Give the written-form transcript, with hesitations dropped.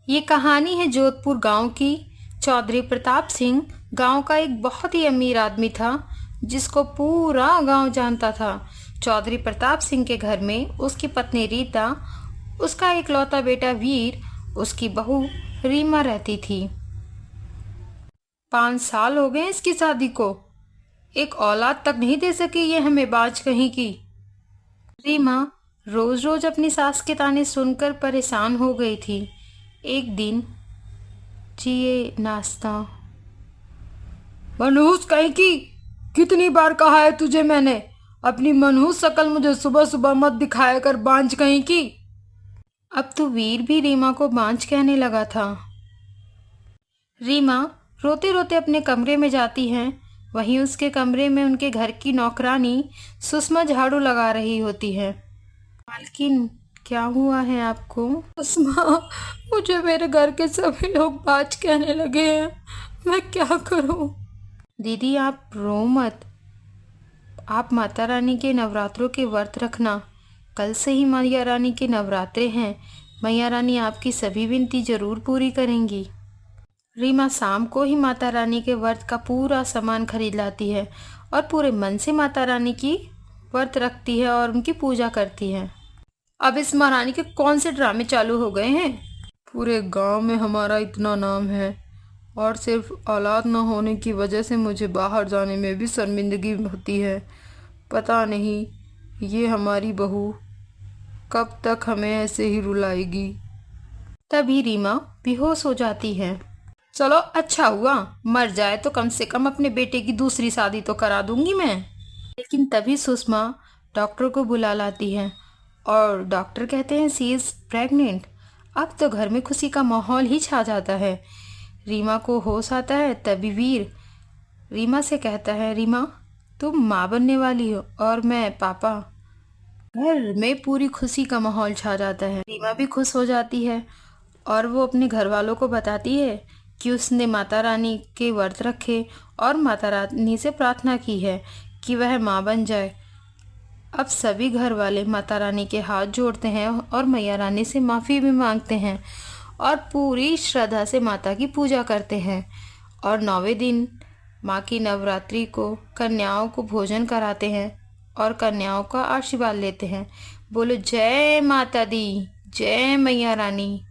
ये कहानी है जोधपुर गांव की। चौधरी प्रताप सिंह गांव का एक बहुत ही अमीर आदमी था जिसको पूरा गांव जानता था। चौधरी प्रताप सिंह के घर में उसकी पत्नी रीता, उसका इकलौता बेटा वीर, उसकी बहू रीमा रहती थी। 5 साल हो गए इसकी शादी को, एक औलाद तक नहीं दे सकी ये हमें बाज कहीं की। रीमा रोज रोज अपनी सास के ताने सुनकर परेशान हो गई थी। एक दिन, जी ये नाश्ता। मनहूस कहीं की, कितनी बार कहा है तुझे मैंने, अपनी मनहूस शक्ल मुझे सुबह सुबह मत दिखाया कर, बांझ कहीं की। अब तो वीर भी रीमा को बांझ कहने लगा था। रीमा रोते रोते अपने कमरे में जाती है। वहीं उसके कमरे में उनके घर की नौकरानी सुषमा झाड़ू लगा रही होती है। मालकिन, क्या हुआ है आपको? सुषमा, मुझे मेरे घर के सभी लोग बाज कहने लगे हैं, मैं क्या करूं? दीदी आप रो मत, आप माता रानी के नवरात्रों के व्रत रखना। कल से ही मैया रानी के नवरात्रे हैं। मैया रानी आपकी सभी विनती जरूर पूरी करेंगी। रीमा शाम को ही माता रानी के व्रत का पूरा सामान खरीद लाती है और पूरे मन से माता रानी की व्रत रखती है और उनकी पूजा करती है। अब इस महारानी के कौन से ड्रामे चालू हो गए हैं? पूरे गांव में हमारा इतना नाम है और सिर्फ औलाद न होने की वजह से मुझे बाहर जाने में भी शर्मिंदगी होती है। पता नहीं ये हमारी बहू कब तक हमें ऐसे ही रुलाएगी। तभी रीमा बेहोश हो जाती है। चलो अच्छा हुआ, मर जाए तो कम से कम अपने बेटे की दूसरी शादी तो करा दूंगी मैं। लेकिन तभी सुषमा डॉक्टर को बुला लाती है और डॉक्टर कहते हैं सी इज प्रेग्नेंट। अब तो घर में खुशी का माहौल ही छा जाता है। रीमा को होश आता है तभी वीर रीमा से कहता है, रीमा तुम माँ बनने वाली हो और मैं पापा। घर में पूरी खुशी का माहौल छा जाता है। रीमा भी खुश हो जाती है और वो अपने घर वालों को बताती है कि उसने माता रानी के व्रत रखे और माता रानी से प्रार्थना की है कि वह माँ बन जाए। अब सभी घर वाले माता रानी के हाथ जोड़ते हैं और मैया रानी से माफ़ी भी मांगते हैं और पूरी श्रद्धा से माता की पूजा करते हैं। और 9वें दिन माँ की नवरात्रि को कन्याओं को भोजन कराते हैं और कन्याओं का आशीर्वाद लेते हैं। बोलो जय माता दी, जय मैया रानी।